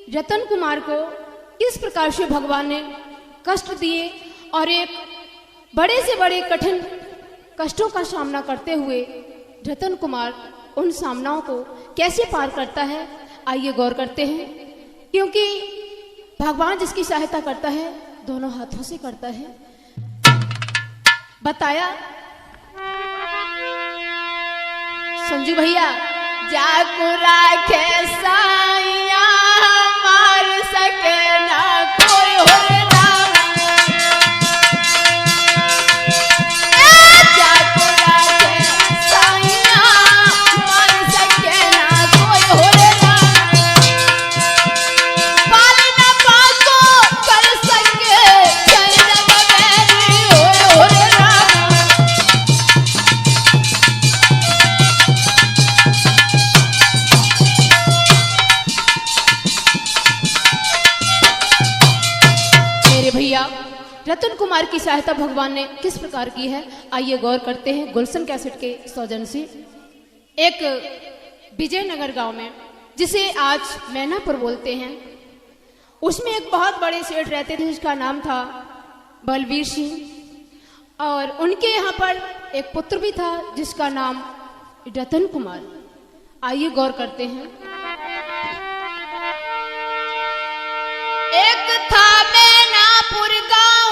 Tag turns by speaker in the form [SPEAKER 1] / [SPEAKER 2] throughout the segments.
[SPEAKER 1] रतन कुमार को किस प्रकार से भगवान ने कष्ट दिए और एक बड़े से बड़े कठिन कष्टों का सामना करते हुए रतन कुमार उन सामनाओं को कैसे पार करता है, आइए गौर करते हैं। क्योंकि भगवान जिसकी सहायता करता है दोनों हाथों से करता है। बताया संजू भैया, जाको राखे साइया मार सके ना कोई हो राम, जाको राखे साइया मार सके ना कोई हो राम, पाल ना पाको कर सके चरण बगैरी हो राम। भैया रतन कुमार की सहायता भगवान ने किस प्रकार की है, आइए गौर करते हैं। गुलशन कैसेट के सौजन्य से एक विजयनगर गांव में, जिसे आज मैनापुर बोलते हैं, उसमें एक बहुत बड़े सेठ रहते थे जिसका नाम था बलवीर सिंह, और उनके यहाँ पर एक पुत्र भी था जिसका नाम रतन कुमार। आइए गौर करते हैं। एक था मैनापुर गांव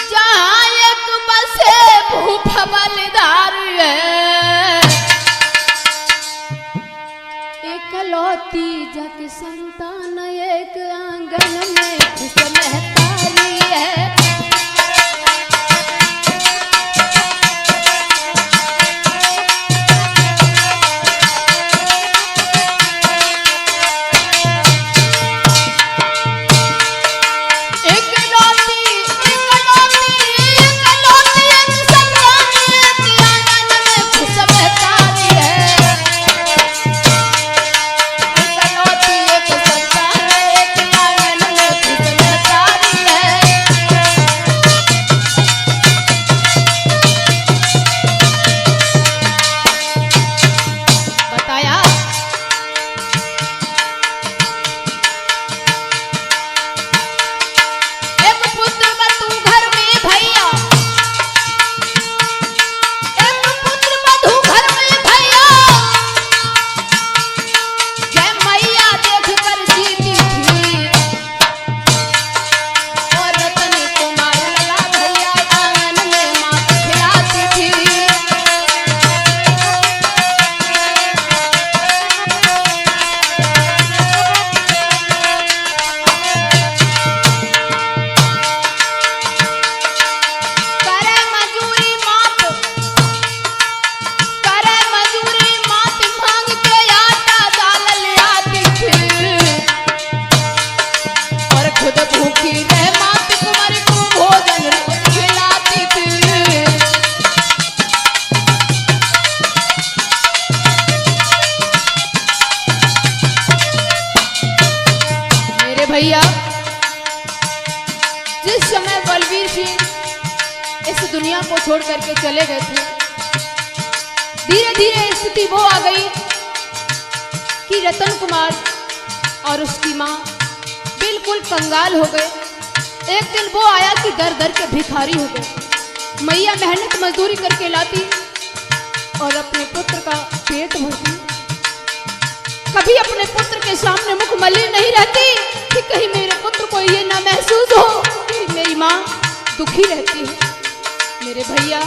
[SPEAKER 1] जहां एक बसे भूप बलिदार है, एकलौती जग संतान एक आंगन में खुश महतारी है। भैया जिस समय बलवीर सिंह इस दुनिया को छोड़ करके चले गए थे, धीरे धीरे स्थिति वो आ गई कि रतन कुमार और उसकी माँ बिल्कुल कंगाल हो गए। एक दिन वो आया कि दर दर के भिखारी हो गए। मैया मेहनत मजदूरी करके लाती और अपने पुत्र का पेट भरती। कभी अपने पुत्र के सामने मुख मलिन नहीं रहती कि कहीं मेरे पुत्र को ये ना महसूस हो कि मेरी माँ दुखी रहती है। मेरे भैया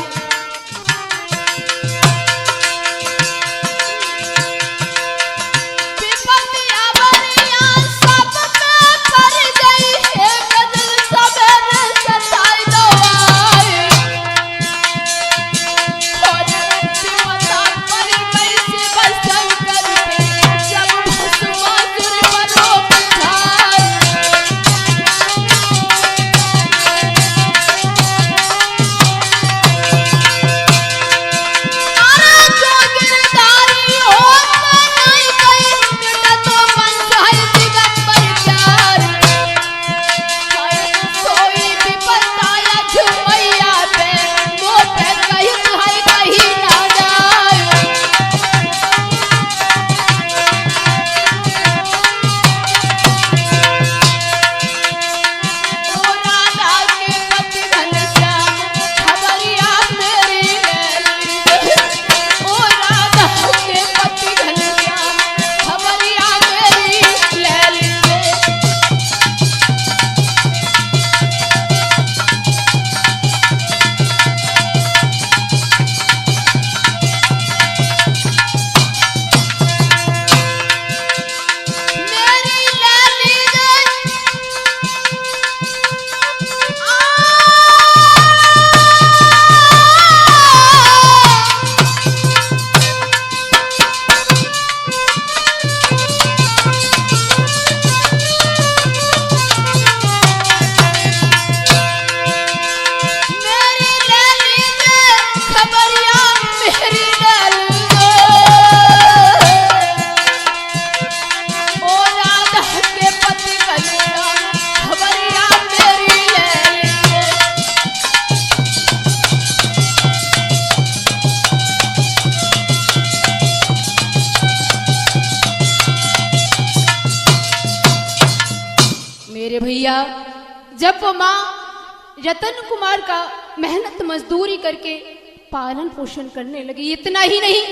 [SPEAKER 1] मेरे भैया, जब वो माँ रतन कुमार का मेहनत मजदूरी करके पालन पोषण करने लगी, इतना ही नहीं,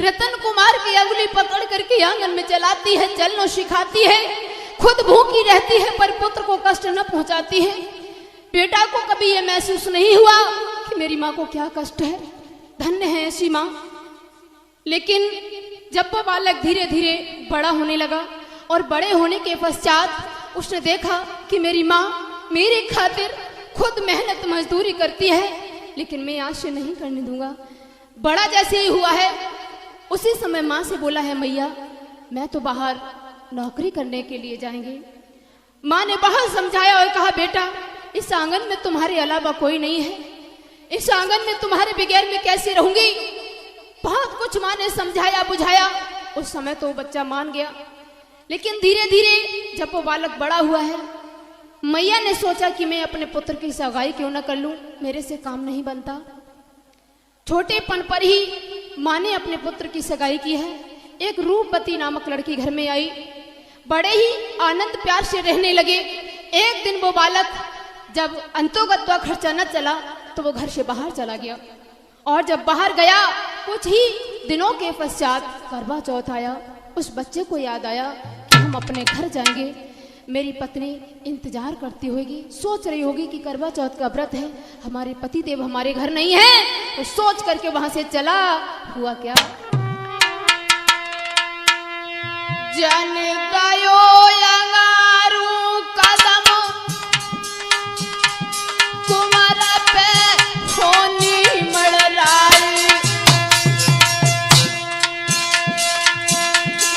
[SPEAKER 1] रतन कुमार की अंगुली पकड़ करके आंगन में चलाती है, चलना सिखाती है, खुद भूखी रहती है पर पुत्र को कष्ट न पहुंचाती है। बेटा को कभी ये महसूस नहीं हुआ कि मेरी माँ को क्या कष्ट है। धन्य है ऐसी माँ। लेकिन जब वो बालक धीरे धीरे बड़ा होने लगा और बड़े होने के पश्चात उसने देखा कि मेरी माँ मेरे खातिर खुद मेहनत मजदूरी करती है, लेकिन मैं आज से नहीं करने दूंगा। बड़ा जैसे ही हुआ है उसी समय माँ से बोला है, मैया मैं तो बाहर नौकरी करने के लिए जाएंगे। माँ ने बाहर समझाया और कहा, बेटा इस आंगन में तुम्हारे अलावा कोई नहीं है, इस आंगन में तुम्हारे बगैर मैं कैसे रहूंगी। बहुत कुछ माँ ने समझाया बुझाया, उस समय तो बच्चा मान गया। लेकिन धीरे धीरे जब वो बालक बड़ा हुआ है, मैया ने सोचा कि मैं अपने पुत्र की सगाई क्यों न कर लूं, मेरे से काम नहीं बनता। छोटेपन पर ही माँ ने अपने पुत्र की सगाई की है। एक रूपवती नामक लड़की घर में आई, बड़े ही आनंद प्यार से रहने लगे। एक दिन वो बालक जब अंतोगत्वा खर्चा न चला तो वो घर से बाहर चला गया, और जब बाहर गया कुछ ही दिनों के पश्चात करवा चौथ आया। उस बच्चे को याद आया कि हम अपने घर जाएंगे, मेरी पत्नी इंतजार करती होगी, सोच रही होगी कि करवा चौथ का व्रत है, हमारे पति देव हमारे घर नहीं है। तो सोच करके वहां से चला। हुआ क्या, जन गयो अंगारू कदम कुमार पे सोनी मड़राई,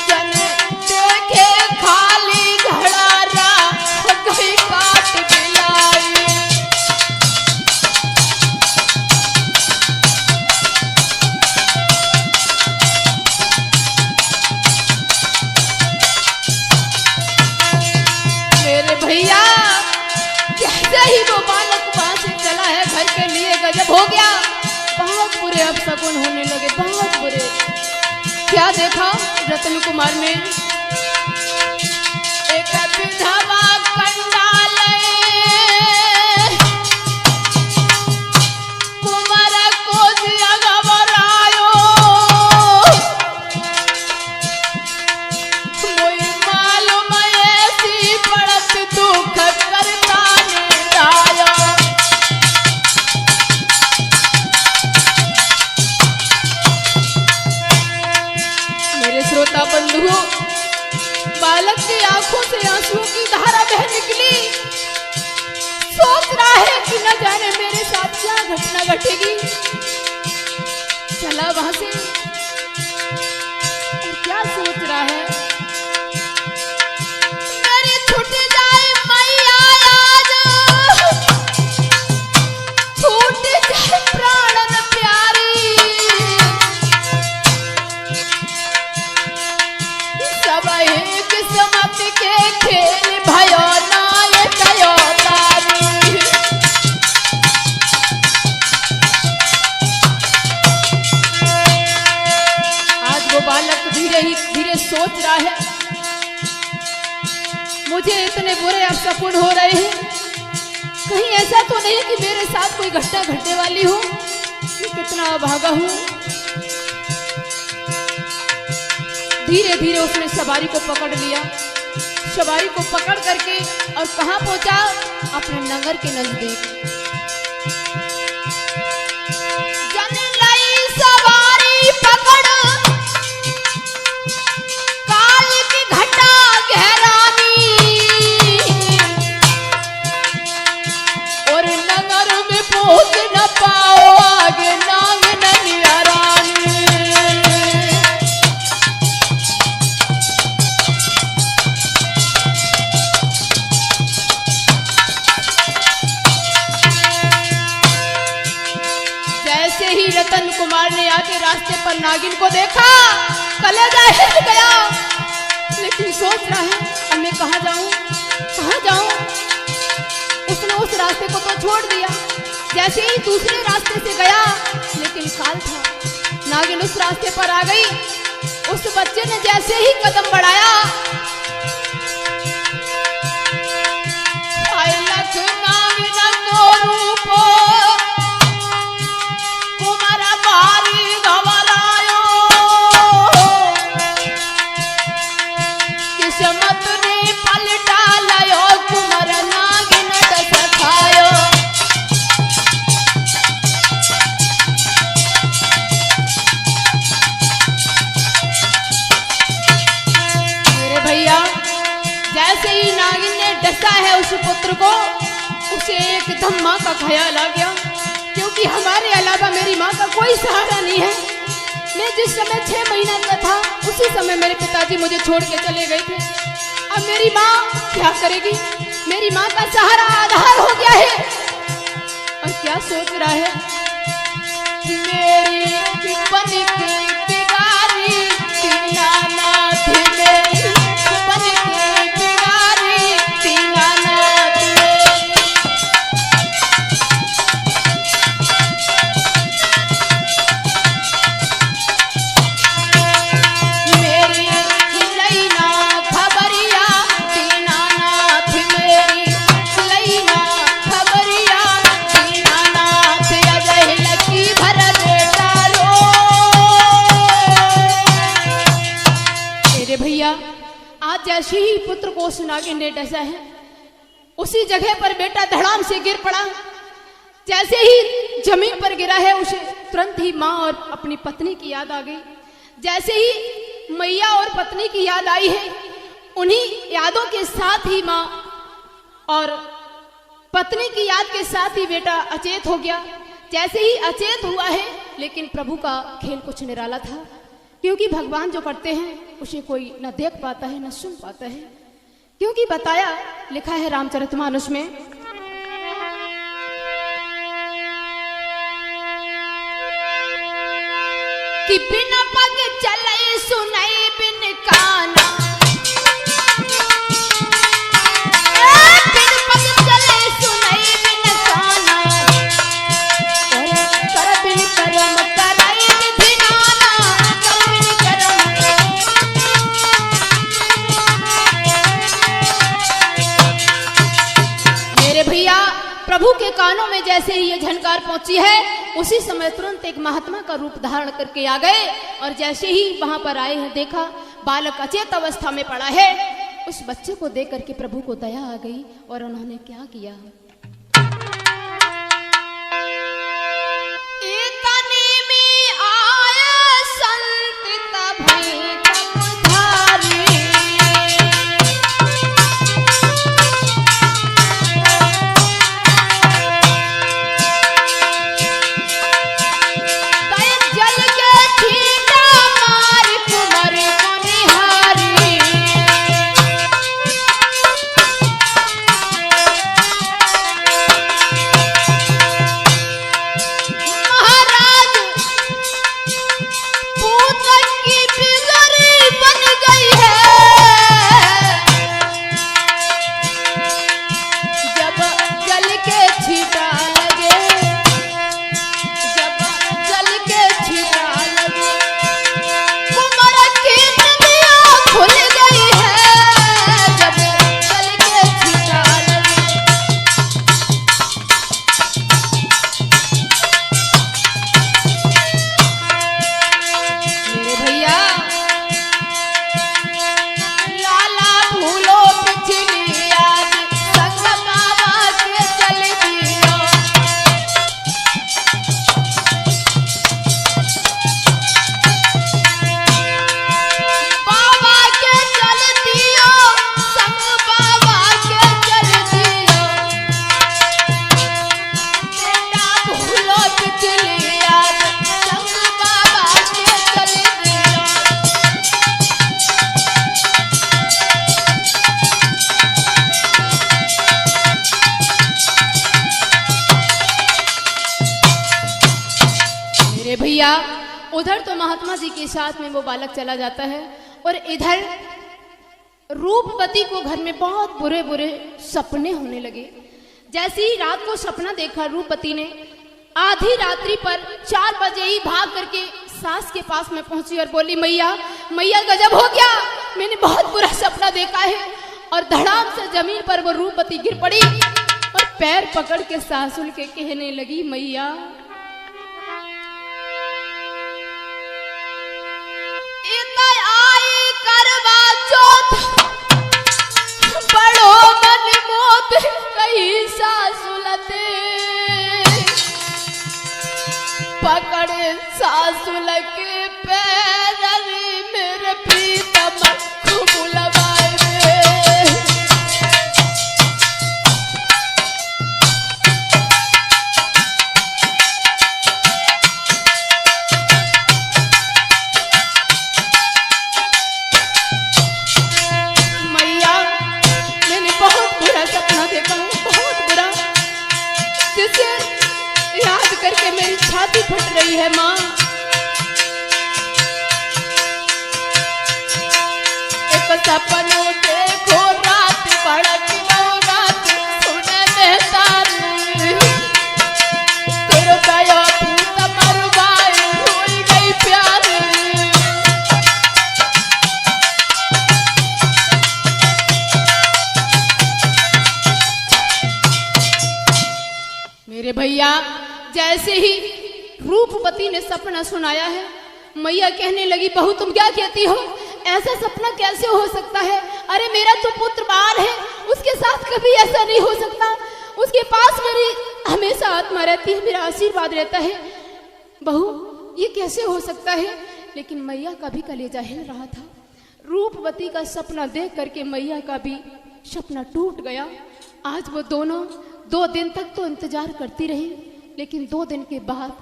[SPEAKER 1] जन देखे खाली घड़ा गई काट दिलाई। मेरे भैया, कैसे ही वो बालक वहां से चला है, घर के लिए गजब हो गया। बहुत बुरे अपशकुन होने लगे, बहुत बुरे। क्या देखा रतन कुमार ने, एक विधवा कंडाल कुमार को दिया घबरायो, मोई मालूम ऐसी पड़त दुख करता नहीं आयो। मेरे श्रोता बंधुओं, बालक की आंखों से आंसुओं की धारा बह निकली। सोच रहा है कि न जाने मेरे साथ क्या घटना घटेगी। चला वहां से और क्या सोच रहा है, मेरे छूट जाए मैया आज, छूट जाए प्राणन प्यारी, सब एक किस्मत के खेल भयो नाय कयो तारी। आज वो बालक धीरे सोच रहा है, मुझे इतने बुरे अपशकुन हो रहे हैं, कहीं ऐसा तो नहीं कि मेरे साथ कोई घटना घटने वाली हो। मैं कितना अभागा हूं। धीरे धीरे उसने सवारी को पकड़ लिया, सवारी को पकड़ करके और कहां पहुंचा, अपने नगर के नजदीक। जन लाई सवारी पकड़ काल की घटा गहरानी, और नगर में पहुंच न पाओ आगे नांग नहीं रानी। जैसे ही रतन कुमार ने आके रास्ते पर नागिन को देखा, कलेजा हिल गया। लेकिन सोच रहा है, अब मैं कहाँ जाऊं, कहाँ जाऊं। उसने उस रास्ते को तो छोड़ दिया, जैसे ही दूसरे रास्ते से गया, लेकिन काल था, नागिन उस रास्ते पर आ गई। उस बच्चे ने जैसे ही कदम बढ़ाया, किस्मत ने पलटा लायो कुंवर नागिन दस खायो। मेरे भैया जैसे ही नागिन ने डसा है उस पुत्र को, उसे एकदम माँ का ख्याल आ गया, क्योंकि हमारे अलावा मेरी माँ का कोई सहारा नहीं है। मैं जिस समय 6 महीना का था उसी समय मेरे पिताजी मुझे छोड़ के चले गए थे। अब मेरी माँ क्या करेगी? मेरी माँ का सहारा आधार हो गया है और क्या सोच रहा है, मेरी बन के बिगारी दीनानाथ, मेरी बन के बिगारी दीनानाथ। आज जैसे ही पुत्र को उस नागिन ने डसा है, उसी जगह पर बेटा धड़ाम से गिर पड़ा। जैसे ही जमीन पर गिरा है, उसे तुरंत ही माँ और अपनी पत्नी की याद आ गई। जैसे ही मैया और पत्नी की याद आई है, उन्हीं यादों के साथ ही माँ और पत्नी की याद के साथ ही बेटा अचेत हो गया। जैसे ही अचेत हुआ है, लेकिन प्रभु का खेल कुछ निराला था, क्योंकि भगवान जो करते हैं उसे कोई न देख पाता है न सुन पाता है। क्योंकि बताया लिखा है रामचरितमानस में, कि बिन पग चले सुनाई बिन काना, बिन पग चले सुनाई बिन काना, कर बिन करम कराई विधि नाना, कर बिन करम। मेरे भैया प्रभु के कानों में जैसे ही ये झनकार पहुंची है, उसी समय तुरंत एक महात्मा का रूप धारण करके आ गए। और जैसे ही वहां पर आए हैं, देखा बालक अचेत अवस्था में पड़ा है। उस बच्चे को देख करके प्रभु को दया आ गई और उन्होंने क्या किया, इतने में आया संत तभी तपधारी, भैया उधर तो महात्मा जी के साथ में वो बालक चला जाता है, और इधर रूपवती को घर में बहुत बुरे बुरे सपने होने लगे। जैसे ही रात को सपना देखा रूपवती ने, आधी रात्रि पर 4 बजे ही भाग करके सास के पास में पहुंची और बोली, मैया मैया गजब हो गया, मैंने बहुत बुरा सपना देखा है। और धड़ाम से जमीन पर वो रूपवती गिर पड़ी और पैर पकड़ के सासुल के कहने लगी, मैया आई करवा चौथ सुलग पैर मेरे प्रीतम को बुलवाए रे। मैया मैंने बहुत बुरा सपना देखा, बहुत बुरा, जिसे याद करके मेरी छाती फट रही है माँ। एक सपनों देखो रात भड़कनो रात सुने बेतार तेरो दया भूत मरवाए भूल गई प्यार। मेरे भैया जैसे ही रूपवती ने सपना सुनाया है, मैया कहने लगी बहू तुम क्या कहती हो, ऐसा सपना कैसे हो सकता है? अरे मेरा तो पुत्र बाल है, उसके साथ कभी ऐसा नहीं हो सकता, उसके पास मेरी हमेशा आत्मा रहती है, मेरा आशीर्वाद रहता है। बहू ये कैसे हो सकता है? लेकिन मैया का भी कलेजा हिल रहा था। रूपवती का सपना देख करके मैया का भी सपना टूट गया। आज वो दोनों 2 दिन तक तो इंतजार करती रही, लेकिन 2 दिन के बाद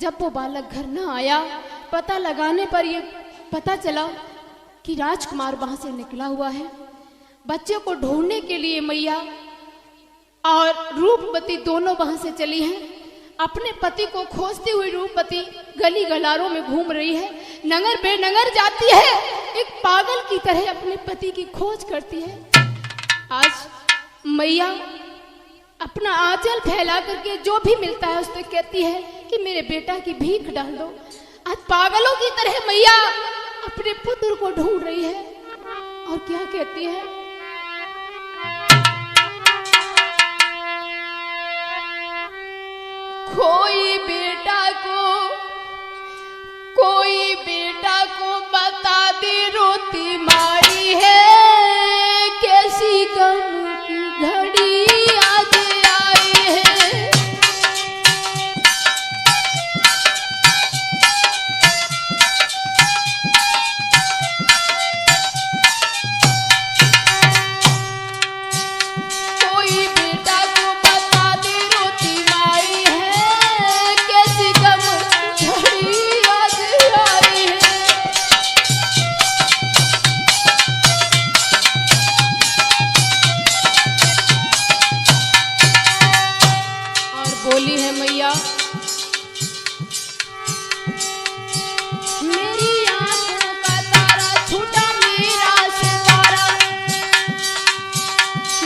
[SPEAKER 1] जब वो बालक घर न आया, पता लगाने पर ये पता चला कि राजकुमार वहां से निकला हुआ है। बच्चे को ढूंढने के लिए मैया और रूपवती दोनों वहां से चली हैं। अपने पति को खोजती हुई रूपवती गली गलारों में घूम रही है, नगर बेनगर जाती है, एक पागल की तरह अपने पति की खोज करती है। आज मैया अपना आंचल फैला करके जो भी मिलता है उससे कहती है कि मेरे बेटा की भीख डाल दो। आज पागलों की तरह मैया अपने पुत्र को ढूंढ रही है और क्या कहती है, कोई बेटा को बता दे रोती मारी है, कैसी गम की घड़ी आज आई है। कोई बेटा को बता दे रोती माई है, कैसी गम की घड़ी आज आई है। बोली है मैया, मेरी आंखों का तारा छूटा मेरा सितारा,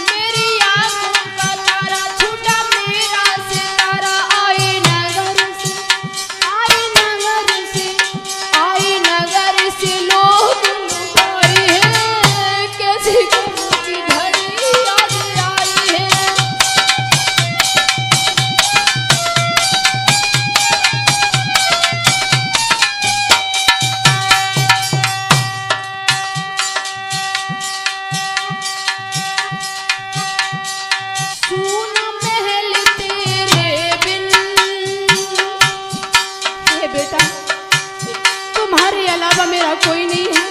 [SPEAKER 1] मेरी आंखों का तारा छूटा मेरा सितारा, आई नगर से लोग लुभाए हैं, कैसी गम की घड़ी आज आई है। मेरा कोई नहीं है,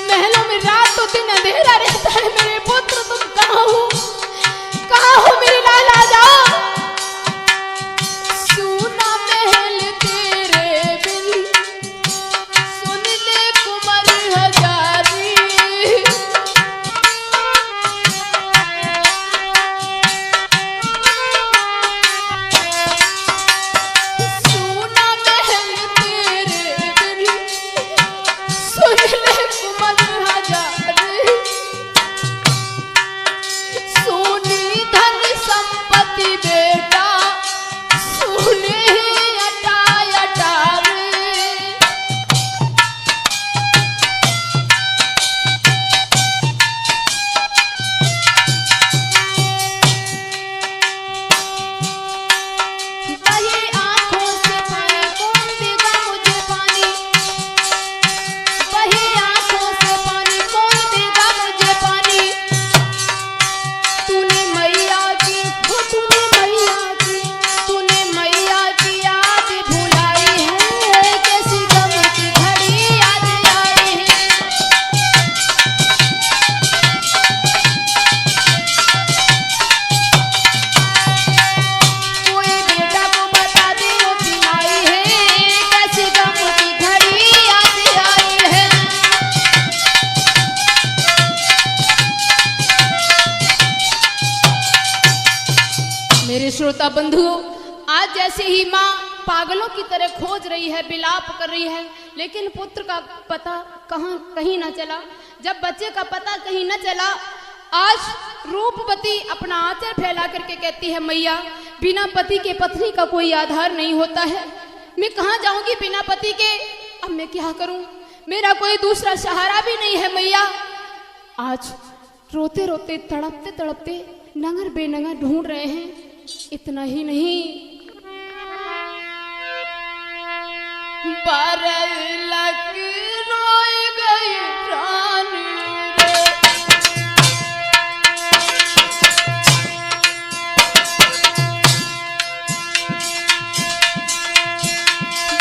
[SPEAKER 1] महलों में रात तो दिन अंधेरा रहता है। मेरे पुत्र तुम कहाँ हो मेरे लाल आ जाओ। सुना महल तेरे बिन सुन ले कुंवर हजारी, सुना महल तेरे बिन सुन ले कुंवर हजारी, मेरे श्रोता बंधुओं, आज जैसे ही माँ पागलों की तरह खोज रही है, विलाप कर रही है, लेकिन पुत्र का पता कहीं न चला। जब बच्चे का पता कहीं न चला, आज रूपवती अपना आंचल फैला करके कहती है, मैया बिना पति के पत्नी का कोई आधार नहीं होता है। मैं कहाँ जाऊंगी बिना पति के? अब मैं क्या करूं? मेरा कोई दूसरा सहारा भी नहीं है मैया। आज रोते रोते तड़पते तड़पते नंगर बेनंगा ढूंढ रहे हैं। इतना ही नहीं, बरलक रोई गई रानी रे,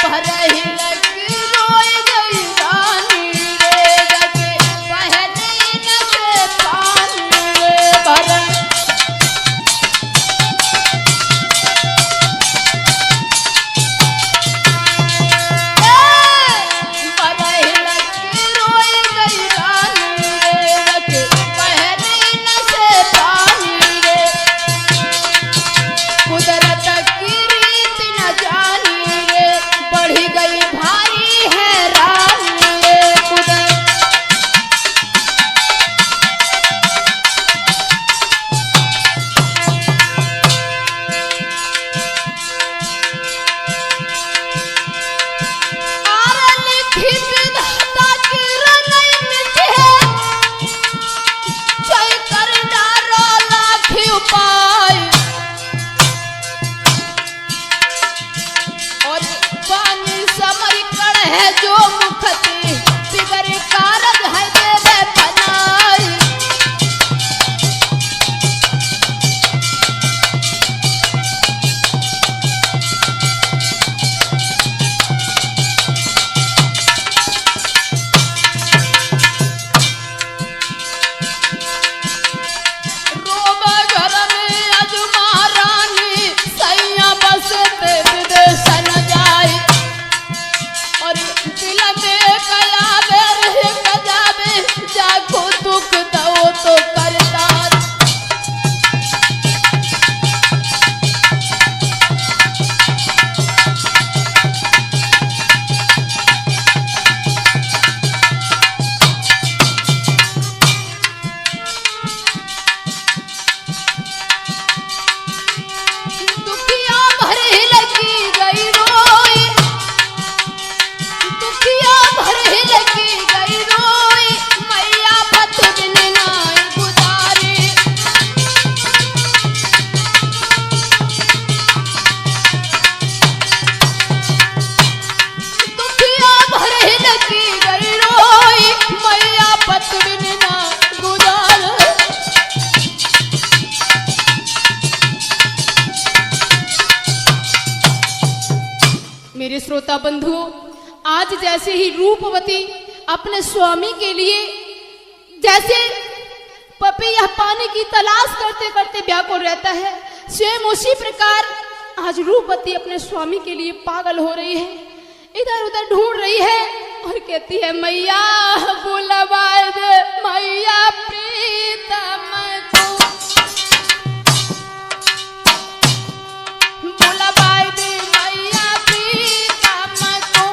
[SPEAKER 1] बरलक रोई गई रानी रे, जगे पहले न से पानी रे, बरलक जो मुखती बिगर कारज है देवे बनाई, रोब घर में अजमा रानी सैया बसते विदेश न जाए, और दिल में कया बेर गजाबे जाको दुख दो तो करतार, दुखिया भरे लगी गई रोई, दुखिया भरे लगी गई रोई, मैया पत बिन नाई गुजारी, दुखिया भरे लगी गई रोई, मैया पत बिन ना गुजारी। मेरे श्रोता बंधुओं, आज जैसे ही रूपवती अपने स्वामी के लिए जैसे पपैया पानी की तलाश करते करते व्याकुल रहता है, स्वयं उसी प्रकार आज रूपवती अपने स्वामी के लिए पागल हो रही है, इधर उधर ढूंढ रही है और कहती है, मैया बुलवाए दे मैया प्रीतम को, बुलवाए दे मैया प्रीतम को,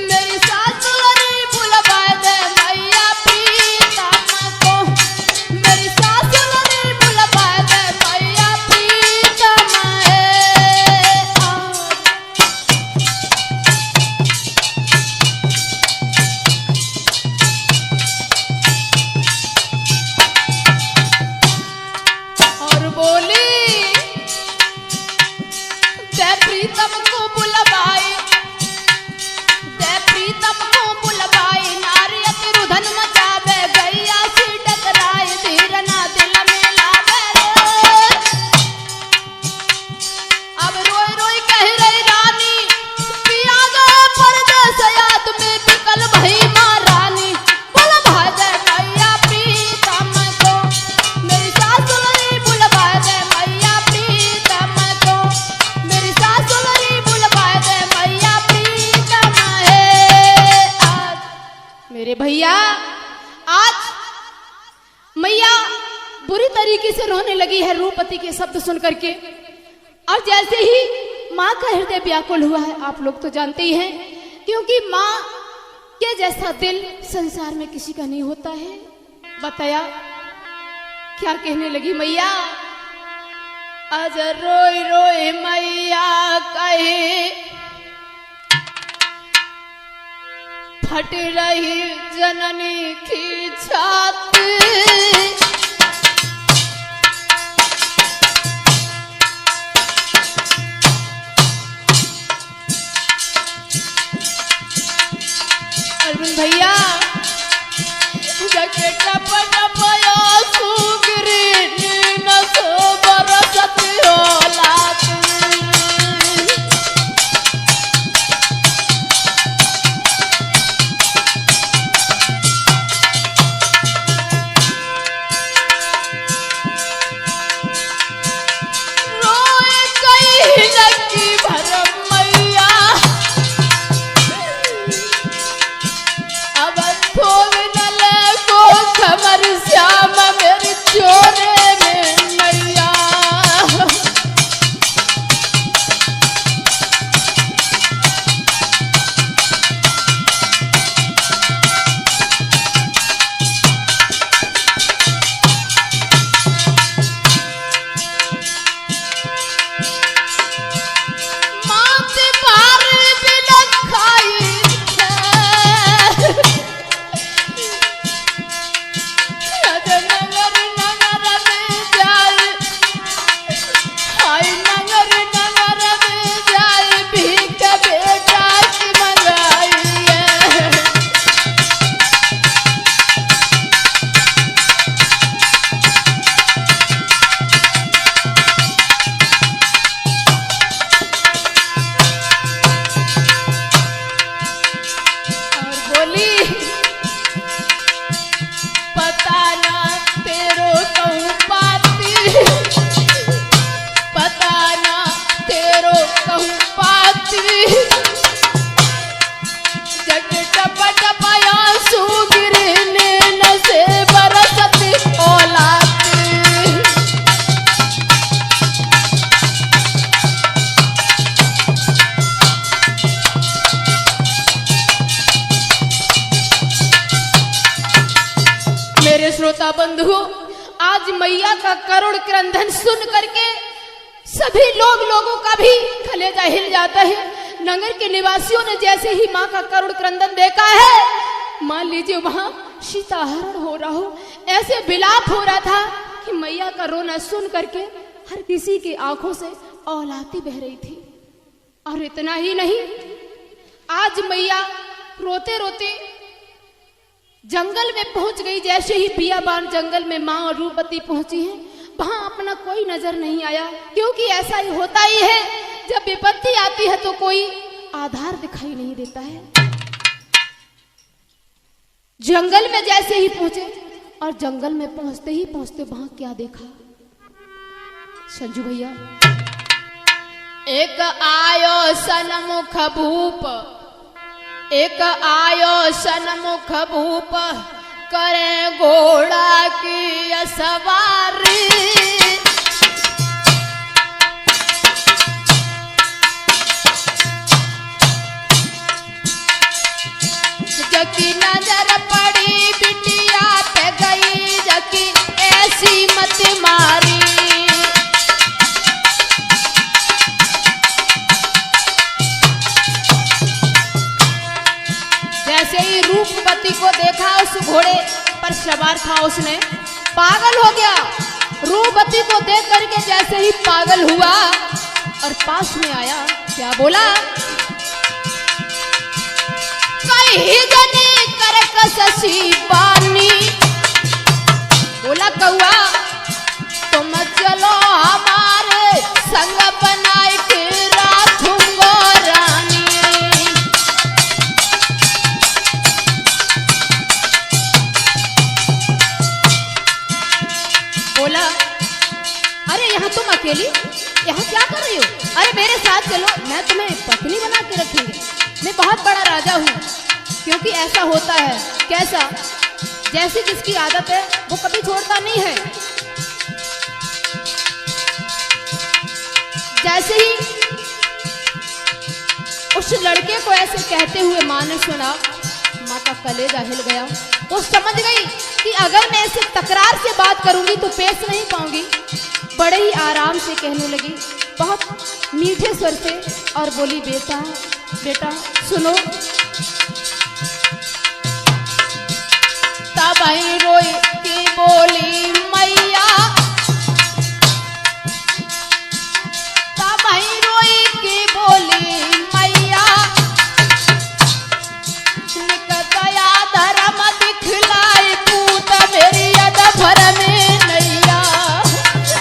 [SPEAKER 1] मेरी सासुरी बुलवाए दे मैया प्रीतम को, मेरी सासुरी बुलवाए दे मैया प्रीतम और बोली, जय प्रीतम को बुलवाए, जय प्रीतम को बुलवाए, नारी अति रुधन मचावे, गैया से टकराए, धीर ना दिल में लावे रे। अब रोई रोई कह रही रानी, पिया गए परदेस याद में बिकल भई माँ रानी, बुलवा दे मैया प्रीतम को, मेरी सासुरी बुलवा दे मैया प्रीतम को, मेरी सासुरी बुलवा दे मैया प्रीतम है। आज मेरे भैया, आज मैया बुरी तरीके से रोने लगी है रूपवती के शब्द सुन करके। और जैसे ही माँ का हृदय व्याकुल हुआ है, आप लोग तो जानते ही हैं, क्योंकि माँ के जैसा दिल संसार में किसी का नहीं होता है। बताया क्या कहने लगी मैया, आज रोई रोई मैया कहे फट रही जननी की छाती। अरविंद भैया जके टप टप आंसू गिरे न सो बरसत औलाद। रोए कहीं लगी भरम मैया, अब कमर श्याम मेरी चोरे में मैया। माते पार बिलख खाई मेरे श्रोता बंधु, आज मैया का करुण क्रंदन सुन करके सभी लोगों का भी कलेजा हिल जाता है। नगर के निवासियों ने जैसे ही माँ का करुण क्रंदन देखा है, मान लीजिए वहां सीताहरण हो रहा हो, ऐसे विलाप हो रहा था कि मैया का रोना सुन करके हर किसी की आंखों से औलाती बह रही थी। और इतना ही नहीं, आज मैया रोते रोते जंगल में पहुंच गई। जैसे ही बियाबान जंगल में माँ और रूपवती पहुंची हैं, वहां अपना कोई नजर नहीं आया, क्योंकि ऐसा ही होता ही है, जब विपत्ति आती है तो कोई आधार दिखाई नहीं देता है। जंगल में जैसे ही पहुंचे, और जंगल में पहुंचते ही पहुंचते वहां क्या देखा संजू भैया, एक आयो सन्मुख भूप, एक आयो सन्मुख भूप, करे घोड़ा की सवारी। जकी नजर पड़ी बिटिया पे गई, जकी ऐसी मत मारी। जैसे ही रूपवती को देखा, उस घोड़े पर सवार था, उसने पागल हो गया। रूपवती को देख करके जैसे ही पागल हुआ और पास में आया, क्या बोला, कहीं जने करक ससी पानी। बोला कौआ तुम चलो हमारे संग बनाए के राखूंगो रानी। बोला अरे यहाँ तुम अकेली यहाँ क्या कर रही हो? अरे मेरे साथ चलो, मैं तुम्हें पत्नी बना के रखूंगी। मैं बहुत बड़ा राजा हूँ। क्योंकि ऐसा होता है, कैसा, जैसी जिसकी आदत है वो कभी छोड़ता नहीं है। जैसे ऐसे कहते हुए माँ ने सुना, माँ का कलेजा हिल गया। वो समझ गई कि अगर मैं ऐसे तकरार से बात करूंगी तो पेश नहीं पाऊंगी। बड़े ही आराम से कहने लगी, बहुत मीठे स्वर से, और बोली, बेटा बेटा सुनो। तब आई रोई की बोली मैया, तब आई रोई की बोली मैया, निकतया धर्म दिखलाई पूत मेरी यद भर में नैया,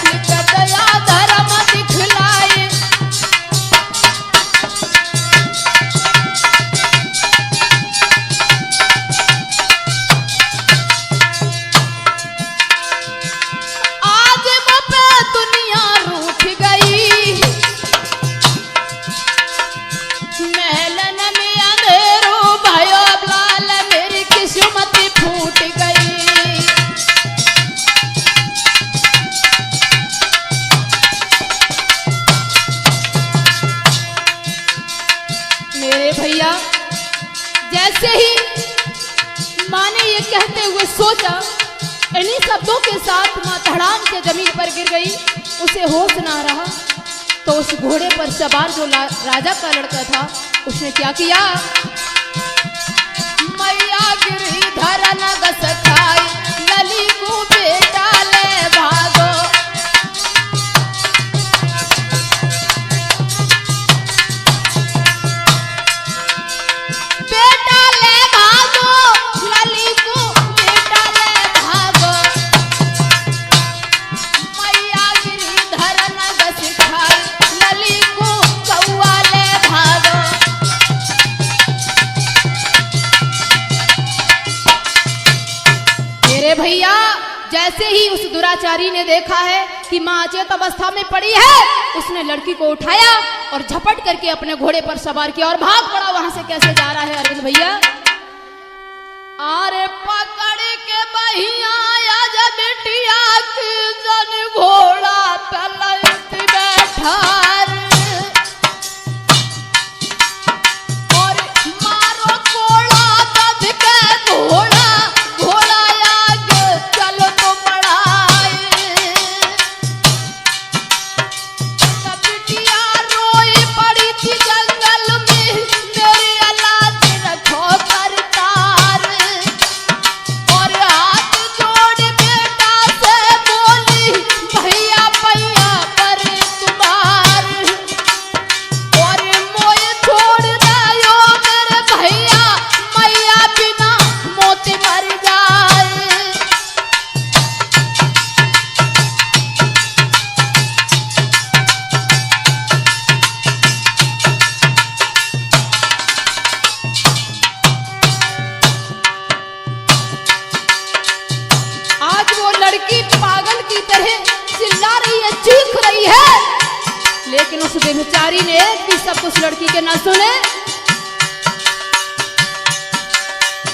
[SPEAKER 1] निकतया धर्म दिखलाई। आज मुझे दुनिया रूठ गई, महलन में अंधेरो भयो लाल मेरी किस्मत फूट गई। मेरे भैया, जैसे ही माँ ने ये कहते हुए सोचा, इन्हीं शब्दों के साथ माँ धड़ाम से जमीन पर गिर गई। उसे होश ना रहा तो उस घोड़े पर सवार जो राजा का लड़का था, उसने क्या किया, मैया गिरिधर नगस खाई, लली को बेटा ले भागो। बेटा ले भागो, लली को बेटा ले भागो, मैया गिरिधर नगस खाई, लली को कौआ ले भागो। मेरे भैया, जैसे ही उस दुराचारी ने देखा है कि मां अचेत अवस्था में पड़ी है, उसने लड़की को उठाया और झपट करके अपने घोड़े पर सवार किया और भाग पड़ा। वहां से कैसे जा रहा है अरविंद भैया, आरे पकड़ के बहिया जब बिटिया की जन घोड़ा पलट बैठा और मारो कोड़ा दध के घोड़ा, घोड़ा आगे चलो तो बढ़ाए। तब बिटिया रोई पड़ी थी जंगल में, मेरी औलाद रखो करतार, और हाथ जोड़ बेटा से बोली, भैया भैया पर तुम्हार, और मोय छोड़ दयो मेरे भैया, मैया बिना मौत मर जाए। आज वो लड़की पागल की तरह चिल्ला रही है, चीख रही है, लेकिन उस बेचारी ने एक भी शब्द उस लड़की के ना सुने।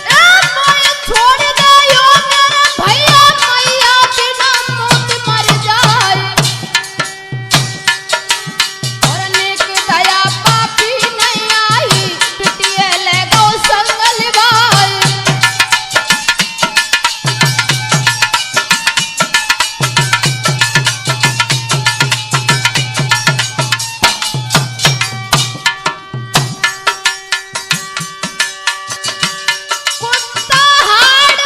[SPEAKER 1] ए मोय छोड़ दयो मेरे भैया, मैया बिना मौत मर जाए, और नेक दया पापी नहीं आई, पिटिए ले गो संगल भाई। कुत्ता हाड़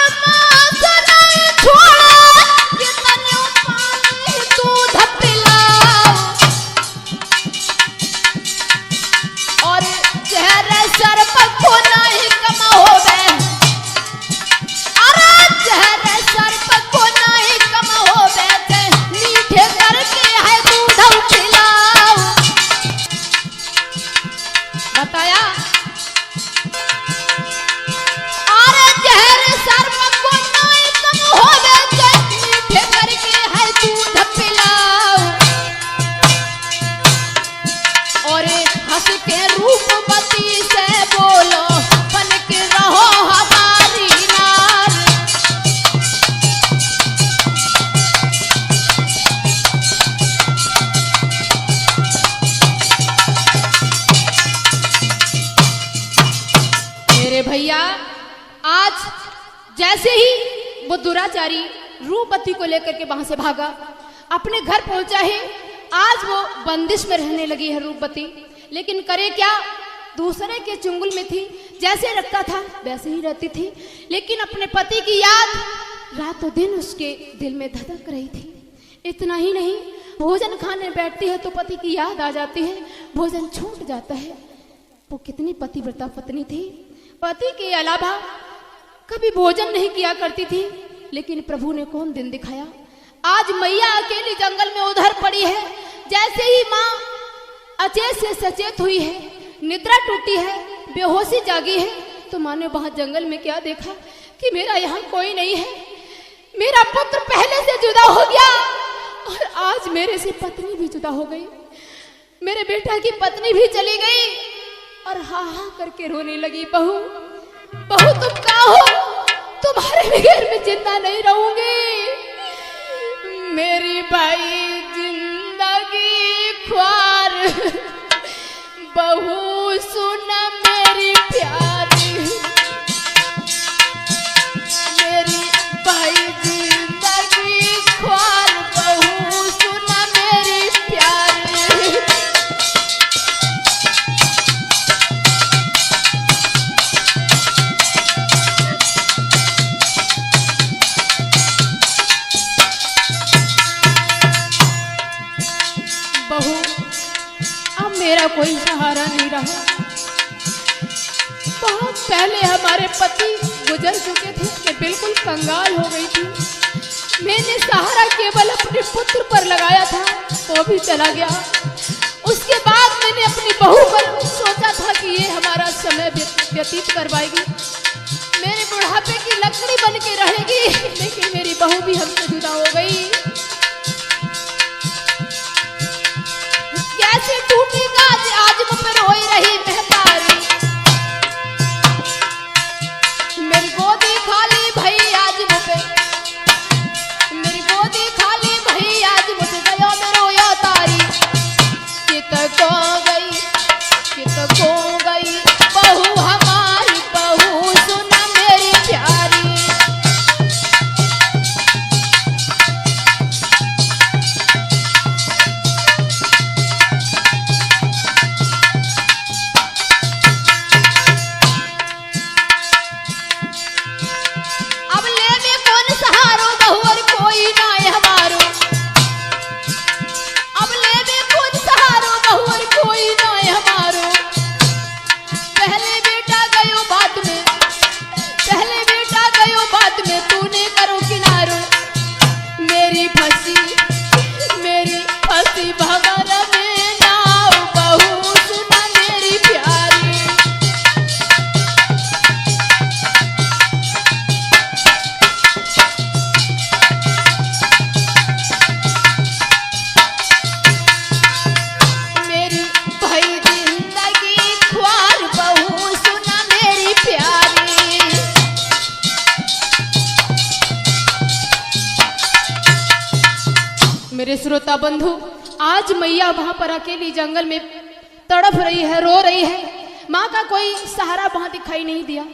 [SPEAKER 1] ब्रह्मचारी रूपवती को लेकर के वहां से भागा, अपने घर पहुंचा है। आज वो बंदिश में रहने लगी है रूपवती, लेकिन करे क्या, दूसरे के चुंगल में थी, जैसे रखता था वैसे ही रहती थी, लेकिन अपने पति की याद रातों दिन उसके दिल में धधक रही थी। इतना ही नहीं, भोजन खाने बैठती है तो पति की याद आ जाती है, भोजन छूट जाता है। वो कितनी पतिव्रता पत्नी थी, पति के अलावा कभी भोजन नहीं किया करती थी, लेकिन प्रभु ने कौन दिन दिखाया। आज मैया अकेली जंगल में उधर पड़ी है। जैसे ही माँ अचेत से सचेत हुई है, निद्रा टूटी है, बेहोशी जागी है, तो माँ ने वहां जंगल में क्या देखा कि मेरा यहाँ कोई नहीं है, मेरा पुत्र पहले से जुदा हो गया और आज मेरे से पत्नी भी जुदा हो गई, मेरे बेटा की पत्नी भी चली गई। और हा हा करके रोने लगी, बहू बहू तुम कहाँ हो, तुम्हारे बगैर मैं जिंदा नहीं रहूंगी। मेरी भाई जिंदगी ख्वार, बहू सुन मेरी प्यारी, मेरी भाई जिंदगी ख्वार, बहू सुन मेरी प्यारी। बहू अब मेरा कोई सहारा नहीं रहा, बहुत पहले हमारे पति गुजर चुके थे, मैं बिल्कुल कंगाल हो गई थी। मैंने सहारा केवल अपने पुत्र पर लगाया था, वो भी चला गया। उसके बाद मैंने अपनी बहू पर सोचा था कि ये हमारा समय व्यतीत करवाएगी, मेरे बुढ़ापे की लकड़ी बन के रहेगी, लेकिन मेरी बहू भी हमसे जुदा हो गई। कैसे टूटेगा आज मुझ पर रोई रही महतारी, मेरी गोदी खाली भई आज मुझे, मेरी गोदी खाली भई आज मुझे गया मैं रोया तारी। कित खो गई बहू हमारी, बहू सुन मेरी प्यारी। अब ले में कौन सहारो, बहू और कोई ना है हमारो, अब ले में कौन सहारो, बहू और कोई ना है हमारो। पहले बेटा गयो बात में, पहले बेटा गयो बात में, तूने करो किनारो। मेरी फंसी भंवर में नाव, बहू सुन मेरी प्यारी। मेरी भाई जिंदगी ख्वार, बहू सुन मेरी प्यारी। मेरे श्रोता बंधु, आज मैया वहां पर अकेली जंगल में तड़प रही है, रो रही है। माँ का कोई सहारा वहां दिखाई नहीं दिया।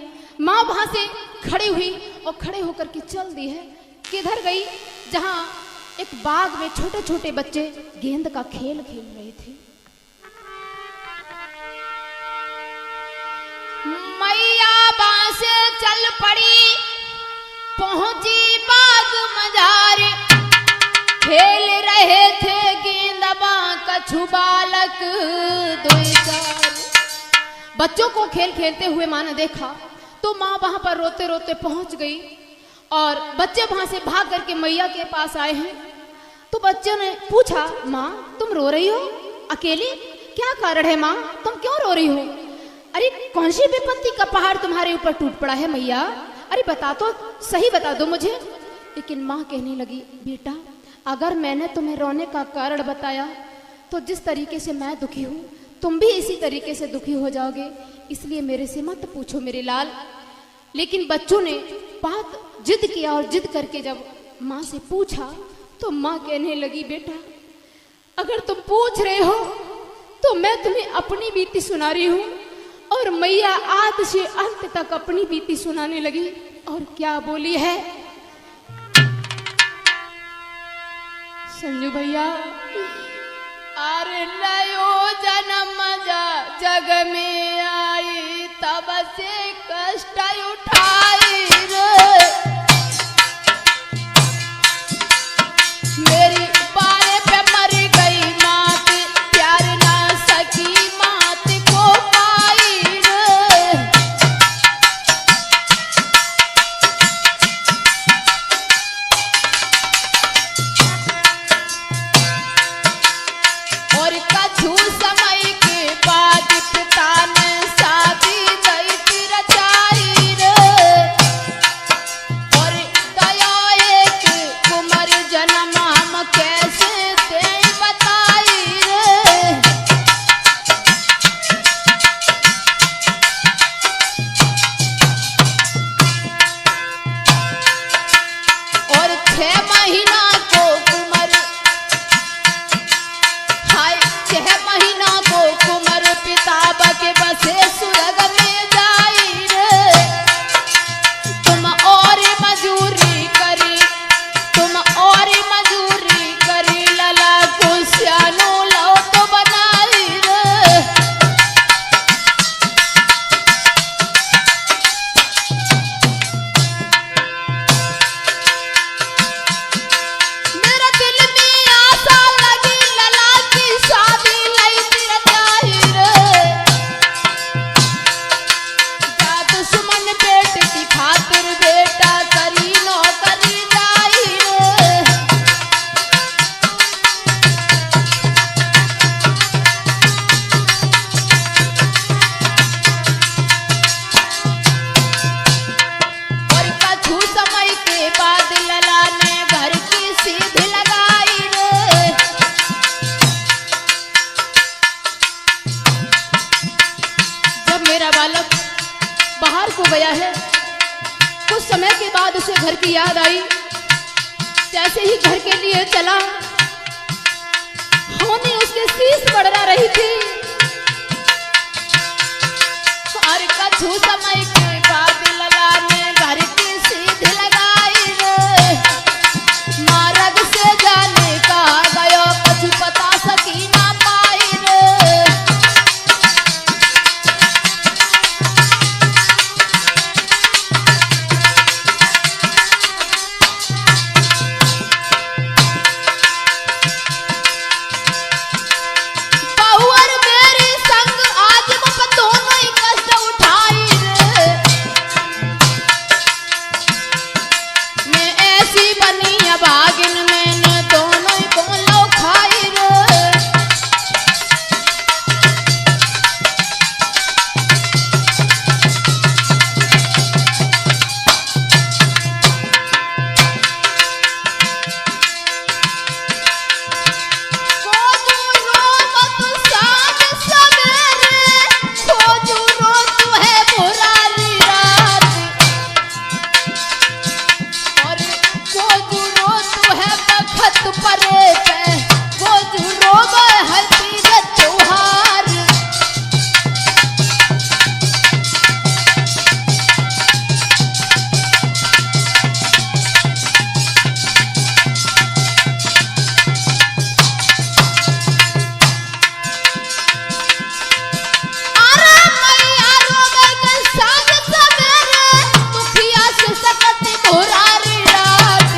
[SPEAKER 1] माँ वहां से खड़ी हुई और खड़े होकर के चल दी है। किधर गई? जहां एक बाग में छोटे छोटे बच्चे गेंद का खेल खेल रहे थे। मैया वहां से चल पड़ी, पहुंची बाग मझारे, खेल रहे थे गेंदबा कछु बालक दो चार। बच्चों को खेल खेलते हुए माँ ने देखा तो माँ वहां पर रोते रोते पहुंच गई और बच्चे वहां से भाग करके मैया के पास आए हैं। तो बच्चों ने पूछा, माँ तुम रो रही हो अकेली, क्या कारण है माँ, तुम क्यों रो रही हो? अरे कौन सी विपत्ति का पहाड़ तुम्हारे ऊपर टूट पड़ा है मैया? अरे बता तो सही, बता दो मुझे। लेकिन माँ कहने लगी, बेटा अगर मैंने तुम्हें रोने का कारण बताया तो जिस तरीके से मैं दुखी हूँ तुम भी इसी तरीके से दुखी हो जाओगे, इसलिए मेरे से मत पूछो मेरे लाल। लेकिन बच्चों ने बात जिद किया और जिद करके जब माँ से पूछा तो माँ कहने लगी, बेटा अगर तुम पूछ रहे हो तो मैं तुम्हें अपनी बीती सुना रही हूँ। और मैया आदि से अंत तक अपनी बीती सुनाने लगी और क्या बोली है, संजू भैया, अरे नयो जन्म जग में आई तब से कष्ट उठाई रे, मेरी बारे पे मर गई मात, प्यार ना सकी मात को पाई रे। और कछु समय के बाद पिता ने शादी गई रचाई रे, और दया एक कुंवर जन्म हम कैसे दे बताई रे। और 6 महीना को कुंवर, हाय 6 महीना को कुंवर पिताब के बसे सुरग में जाई रे। तुम और मजूरी करी, तुम और मजूरी करी, लला को श्यानो लो तो बनाई रे। मेरा दिल में आशा लगी, लला की शादी लई तेरा चाही रे। जा दुश्मन पेट की खातिर बेटा करी नौकरी जाई रे। और कछु समय के बाद लला ने घर की सीध लगाई रे। जब मेरा बालक बाहर को गया है, कुछ समय के बाद उसे घर की याद आई। जैसे ही घर के लिए चला, होनी उसके शीश बढ़ा रही थी। और कछु समय के बाद लला ने घर की सीध लगाई रे। मार्ग से जाने का गयो, कछु पता सकी ना पाई रे। बहू और मेरी संग आज मुझ दोनों ही कष्ट उठाई रे। मैं ऐसी बनी अभागिन, मैंने दोनों ही बोलो खाई रे। खोजू रोज तू साँझ सवेरे, खोजू रोज तू है बुरारी रात, और खोजू रोज तू है बखत परे पे, खोजू रोज है तीज त्योहार। अरे मैया रोवे के साँझ सवेरे, मुखिया से सकत बुरारी रात।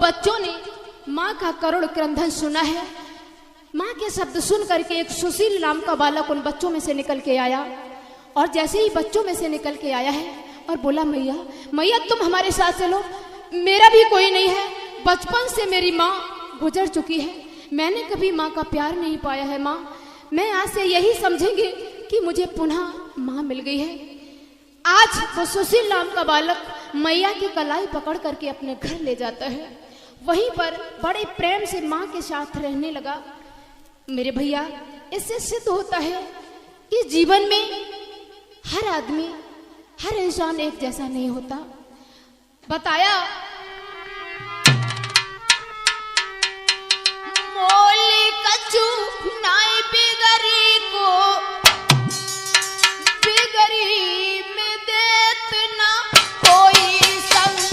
[SPEAKER 1] बच्चों ने माँ का करुण क्रंदन सुना है। माँ के शब्द सुन करके एक सुशील नाम का बालक उन बच्चों में से निकल के आया, और जैसे ही बच्चों में से निकल के आया है और बोला, मैया मैया तुम हमारे साथ चलो, मेरा भी कोई नहीं है, बचपन से मेरी माँ गुजर चुकी है, मैंने कभी माँ का प्यार नहीं पाया है। माँ, मैं आज से यही समझेंगे कि मुझे पुनः माँ मिल गई है। आज वो सुशील नाम का बालक मैया की कलाई पकड़ करके अपने घर ले जाता है। वहीं पर बड़े प्रेम से माँ के साथ रहने लगा। मेरे भैया, इससे सिद्ध होता है कि जीवन में हर आदमी, हर इंसान एक जैसा नहीं होता। बताया, मोली कचू नाई बिगरी को बिगरी में देत ना कोई संग।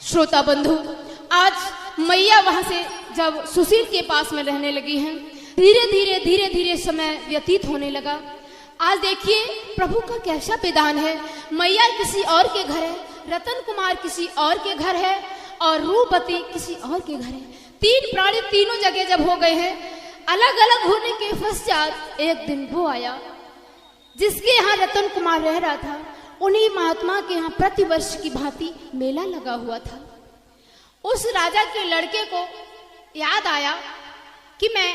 [SPEAKER 1] श्रोता बंधु, आज मैया वहां से जब सुशील के पास में रहने लगी हैं, धीरे धीरे समय व्यतीत होने लगा। आज देखिए प्रभु का कैसा विधान है। मैया किसी और के घर है, रतन कुमार किसी और के घर है, और रूपवती किसी और के घर है। तीन प्राणी तीनों जगह जब हो गए हैं, अलग अलग होने के पश्चात एक दिन वो आया जिसके यहाँ रतन कुमार रह रहा था। उन्हीं महात्मा के यहाँ प्रतिवर्ष की भांति मेला लगा हुआ था। उस राजा के लड़के को याद आया कि मैं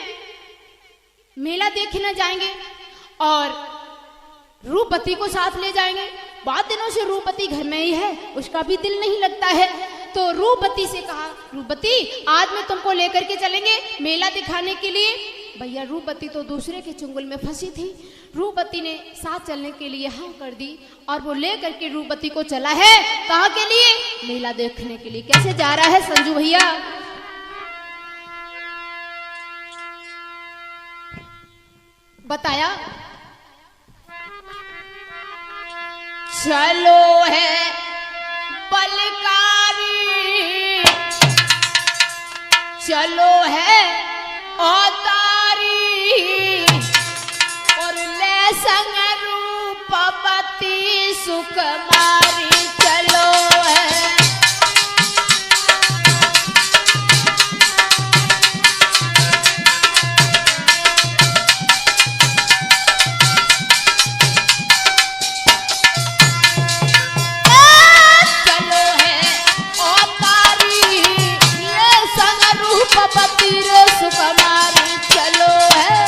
[SPEAKER 1] मेला देखने जाएंगे और रूपवती को साथ ले जाएंगे। बहुत दिनों से रूपवती घर में ही है, उसका भी दिल नहीं लगता है। तो रूपवती से कहा, रूपवती आज मैं तुमको लेकर के चलेंगे मेला दिखाने के लिए। भैया रूपवती तो दूसरे के चुंगल में फंसी थी। रूपवती ने साथ चलने के लिए हाँ कर दी और वो ले करके रूपवती को चला है। कहाँ के लिए? मेला देखने के लिए। कैसे जा रहा है संजू भैया? बताया, चलो है बलकारी, चलो है औतारी, और ले संग रूपवती सुकुमारी। चलो है सुकुमारी, चलो है।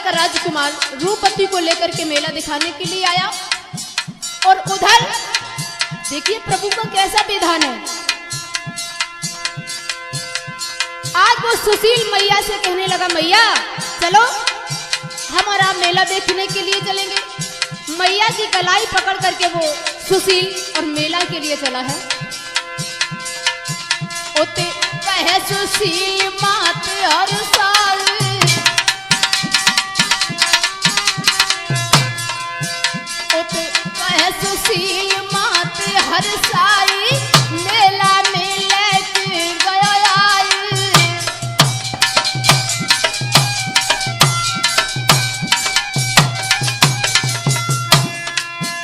[SPEAKER 1] का राजकुमार रूपवती को लेकर के मेला दिखाने के लिए आया। और उधर देखिए प्रभु का कैसा विधान है। आज वो सुशील मैया से कहने लगा, मैया चलो हमारा मेला देखने के लिए चलेंगे। मैया की कलाई पकड़ करके वो सुशील और मेला के लिए चला है। ओते कहे सुशील मात हर साल, ओते कहे सुशील मात हर साई, मेला में लेके गया आई।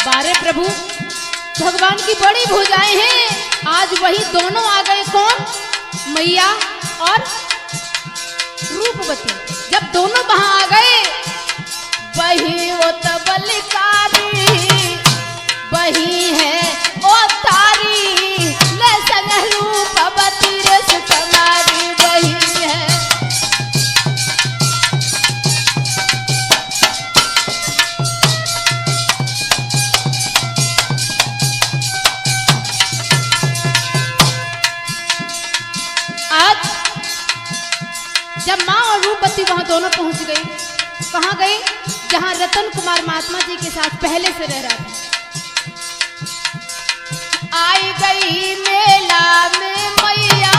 [SPEAKER 1] बारे प्रभु भगवान की बड़ी भुजाएं हैं। आज वही दोनों आ गए, कौन? मैया और रूपवती। जब दोनों वहां आ गए, वही वो तबलकारी, वही है ओ तारी, ले संग रूपवती रस तुम्हारी, वही है। जब माँ और रूपवती वहां दोनों पहुंच गई, कहाँ गए? जहां रतन कुमार महात्मा जी के साथ पहले से रह रहा था। आई गई मेला में मैया,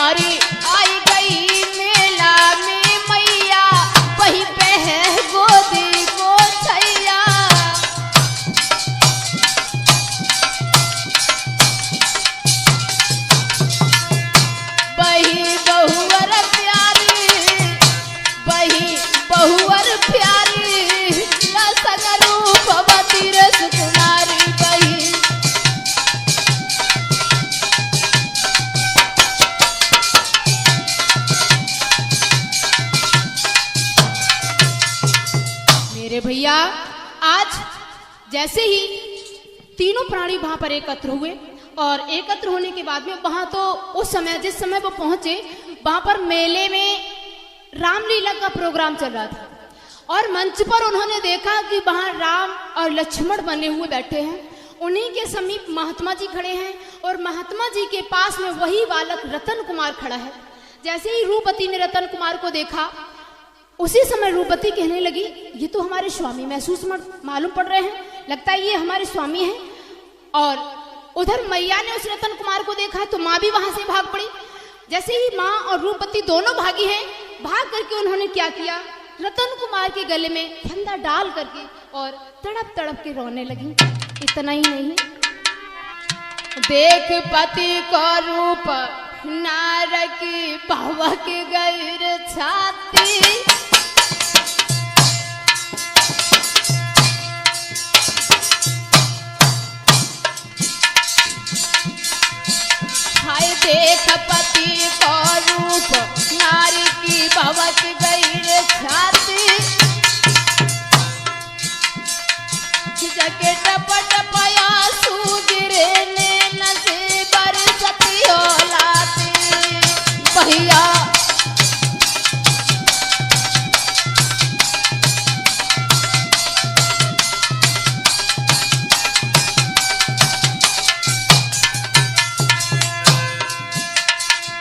[SPEAKER 1] अरे आई गई मेला में मैया, वही पे है गोदी को छैया। वही बहुवर प्यारी, वही बहुवर प्यारी, रसन रूपवती रस कुमारी, वही। मेरे भैया आज जैसे ही तीनों प्राणी वहां पर एकत्र हुए, और एकत्र होने के बाद में वहां तो उस समय जिस समय वो पहुंचे, वहां पर मेले में रामलीला का प्रोग्राम चल रहा था। और मंच पर उन्होंने देखा कि वहां राम और लक्ष्मण बने हुए बैठे हैं। उन्हीं के समीप महात्मा जी खड़े हैं, और महात्मा जी के पास में वही बालक रतन कुमार खड़ा है। जैसे ही रूपवती ने रतन कुमार को देखा, उसी समय रूपवती कहने लगी, ये तो हमारे स्वामी महसूस मालूम पड़ रहे हैं, लगता है ये हमारे स्वामी हैं। और उधर मैया ने उस रतन कुमार को देखा तो माँ भी वहां से भाग पड़ी। जैसे ही माँ और रूपवती दोनों भागी हैं, भाग करके उन्होंने क्या किया, रतन कुमार के गले में फंदा डाल करके और तड़प तड़प के रोने लगी। इतना ही नहीं, देख पति को रूप नारक भवक गैर छाती, हाय देख पति को रूप नारी की भवक गैर छाती, जके टप टप आंसू गिरे नैन से बरसती औलाती, भैया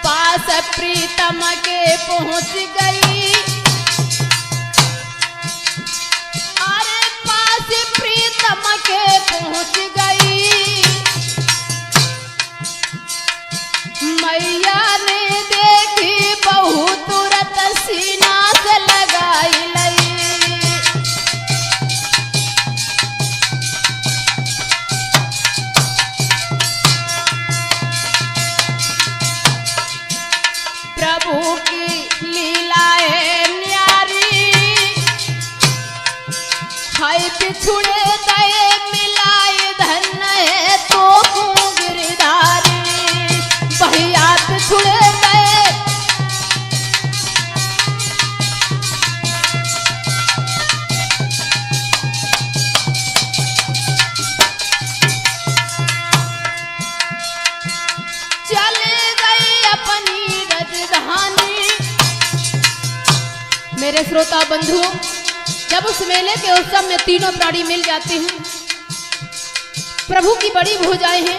[SPEAKER 1] पास प्रीतम के पहुंच गई, अरे पास प्रीतम के पहुंच गई, मैया ने देखी बहू तुरंत सीना से लगाई लई, प्रभु की लीलाएं न्यारी, हाय बिछुड़े दए मिलाए धन है तो गिरधारी, भैया बिछुड़े गए, चले गई अपनी रज मेरे श्रोता बंधुओं, जब उस मेले के उत्सव में तीनों प्राणी मिल जाते हैं, प्रभु की बड़ी भुजाएं हैं।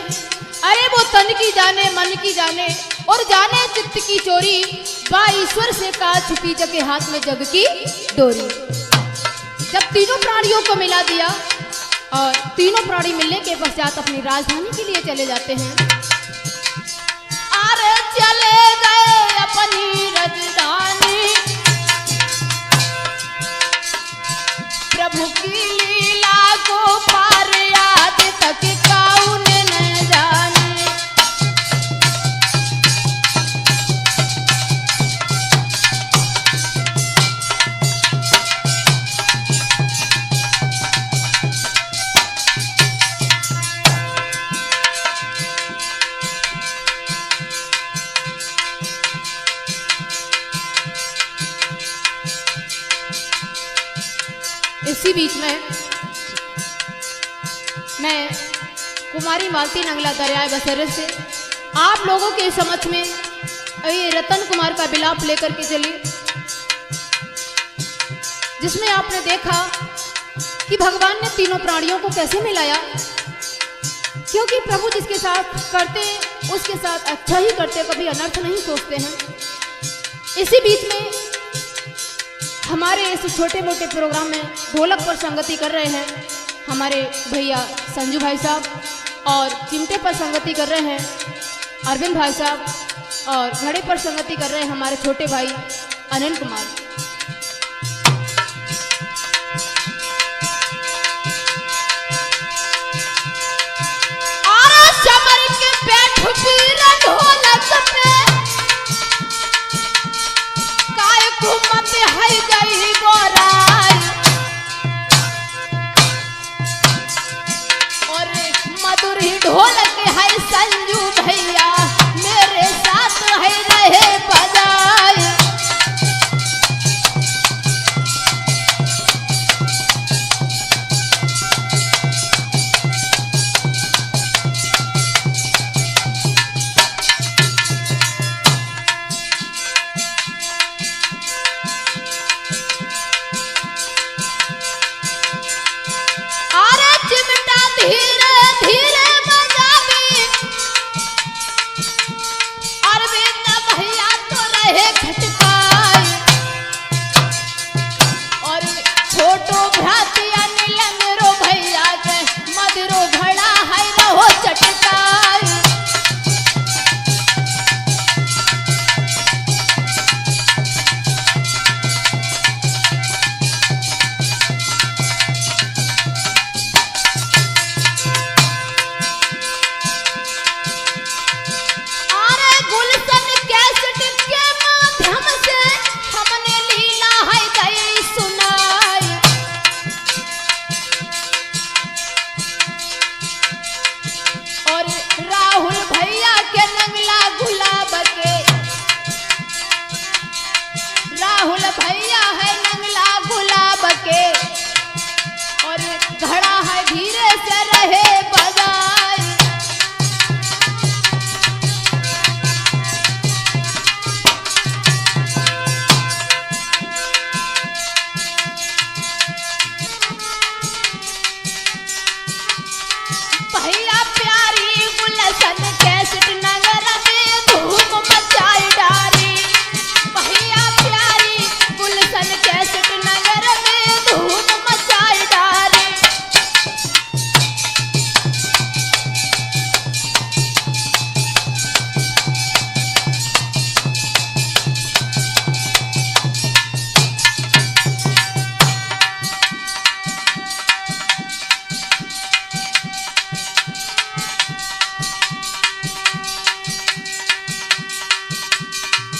[SPEAKER 1] अरे वो तन की जाने मन की जाने और जाने चित्त की चोरी, बा ईश्वर से का छुपी जग के हाथ में जग की डोरी। जब तीनों प्राणियों को मिला दिया और तीनों प्राणी मिलने के पश्चात अपनी राजधानी के लिए चले जाते हैं। अरे चले गए अपनी राजधानी, प्रभु की लीला को पार याद तक कौन न जाने। इसी बीच में मैं कुमारी मालती नंगला दरियाए बसरे से आप लोगों के समक्ष में ये रतन कुमार का विलाप लेकर के चली, जिसमें आपने देखा कि भगवान ने तीनों प्राणियों को कैसे मिलाया, क्योंकि प्रभु जिसके साथ करते उसके साथ अच्छा ही करते, कभी अनर्थ नहीं सोचते हैं। इसी बीच में हमारे इस छोटे मोटे प्रोग्राम में ढोलक पर संगति कर रहे हैं हमारे भैया संजू भाई साहब, और चिमटे पर संगति कर रहे हैं अरविंद भाई साहब, और घड़े पर संगति कर रहे हैं हमारे छोटे भाई अनिल कुमार। और समर के बैठ ढोलक पे काय घूमत है गई बोराई, और मधुर ही ढोलक है संजू भैया मेरे साथ है रहे बजाए।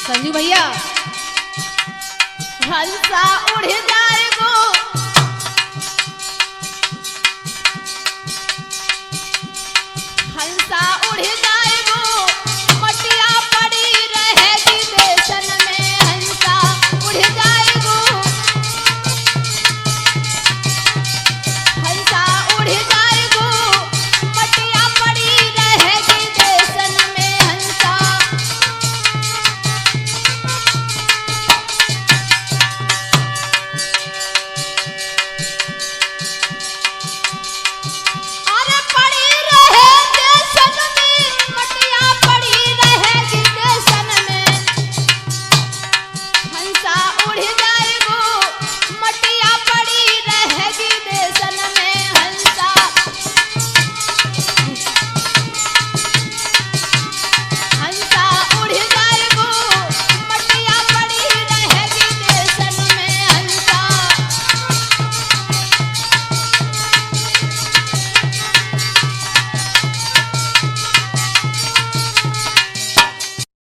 [SPEAKER 1] संजू भैया हंसा उड़